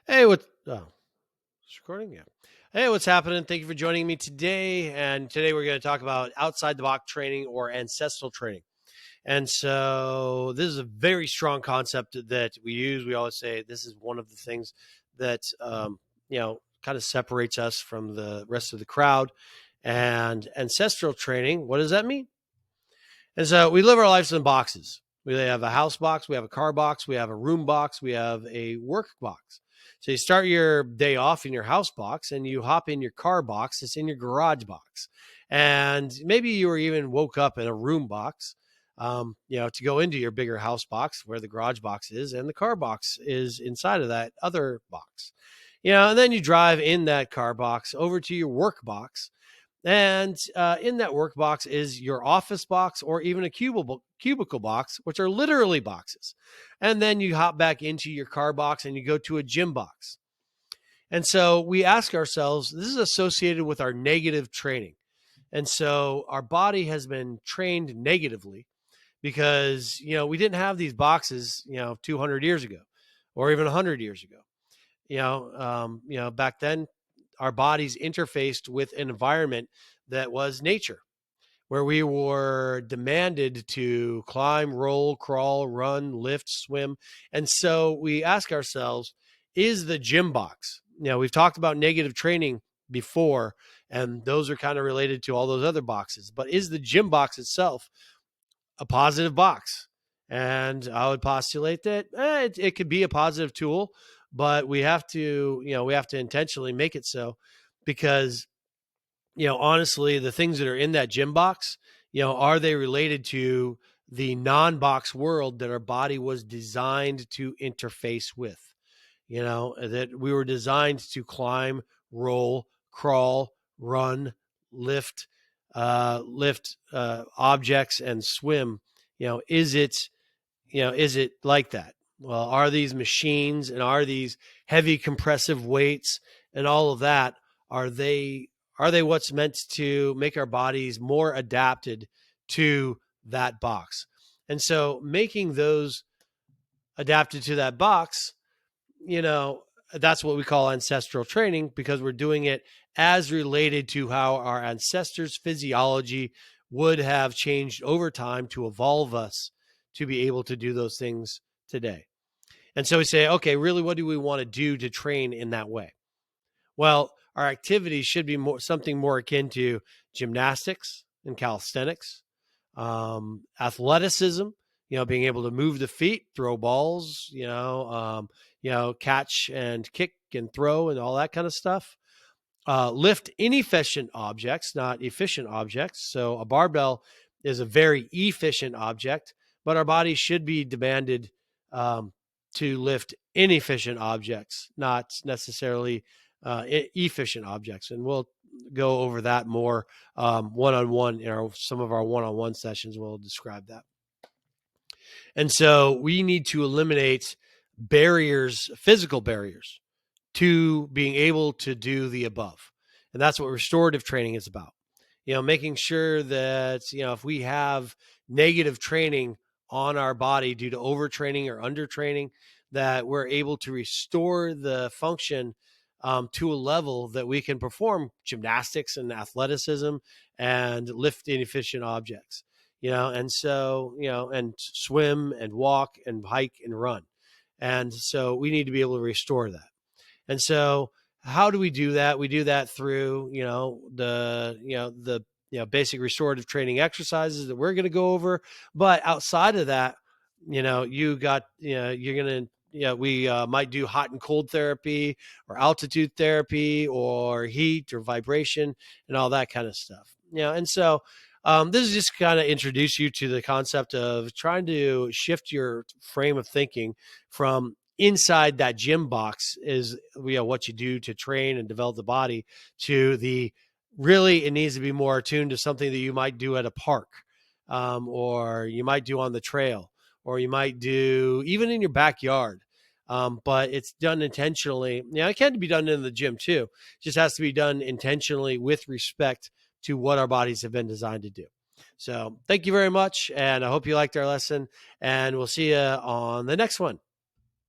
Hey, it's recording? Yeah. Hey, what's happening? Thank you for joining me today. And today we're going to talk about outside the box training or ancestral training. And so this is a very strong concept that we use. We always say this is one of the things that, kind of separates us from the rest of the crowd. And ancestral training, what does that mean? And so we live our lives in boxes. We have a house box, we have a car box, we have a room box, we have a work box. So you start your day off in your house box and you hop in your car box. It's in your garage box. And maybe you were even woke up in a room box, to go into your bigger house box where the garage box is and the car box is inside of that other box. And then you drive in that car box over to your work box, and in that work box is your office box or even a cubicle box, which are literally boxes. And then you hop back into your car box and you go to a gym box. And so we ask ourselves, this is associated with our negative training. And so our body has been trained negatively because, we didn't have these boxes, 200 years ago or even 100 years ago. Back then, our bodies interfaced with an environment that was nature, where we were demanded to climb, roll, crawl, run, lift, swim. And so we ask ourselves, is the gym box? We've talked about negative training before, and those are kind of related to all those other boxes. But is the gym box itself a positive box? And I would postulate that it could be a positive tool, but we have to intentionally make it so, because honestly, the things that are in that gym box, are they related to the non-box world that our body was designed to interface with? That we were designed to climb, roll, crawl, run, lift, objects and swim. Is it like that? Well, are these machines and are these heavy compressive weights and all of that, are they what's meant to make our bodies more adapted to that box? And so making those adapted to that box, that's what we call ancestral training, because we're doing it as related to how our ancestors' physiology would have changed over time to evolve us to be able to do those things today. And so we say, okay, really, what do we want to do to train in that way? Well, our activities should be something more akin to gymnastics and calisthenics, athleticism, being able to move the feet, throw balls, catch and kick and throw and all that kind of stuff. Lift inefficient objects, not efficient objects. So a barbell is a very efficient object, but our body should be demanded to lift inefficient objects, not necessarily efficient objects. And we'll go over that more one-on-one in some of our one-on-one sessions. We'll describe that. And so we need to eliminate barriers, physical barriers, to being able to do the above. And that's what restorative training is about. Making sure that, if we have negative training on our body due to overtraining or undertraining, that we're able to restore the function to a level that we can perform gymnastics and athleticism and lift inefficient objects, and so, and swim and walk and hike and run. And so we need to be able to restore that. And so how do we do that? We do that through, the basic restorative training exercises that we're going to go over. But outside of that, you're going to, we might do hot and cold therapy or altitude therapy or heat or vibration and all that kind of stuff. And so this is just kind of introduce you to the concept of trying to shift your frame of thinking from inside that gym box is what you do to train and develop the body, to the really it needs to be more attuned to something that you might do at a park, or you might do on the trail, or you might do even in your backyard. But it's done intentionally. It can be done in the gym too. It just has to be done intentionally with respect to what our bodies have been designed to do. So thank you very much. And I hope you liked our lesson, and we'll see you on the next one.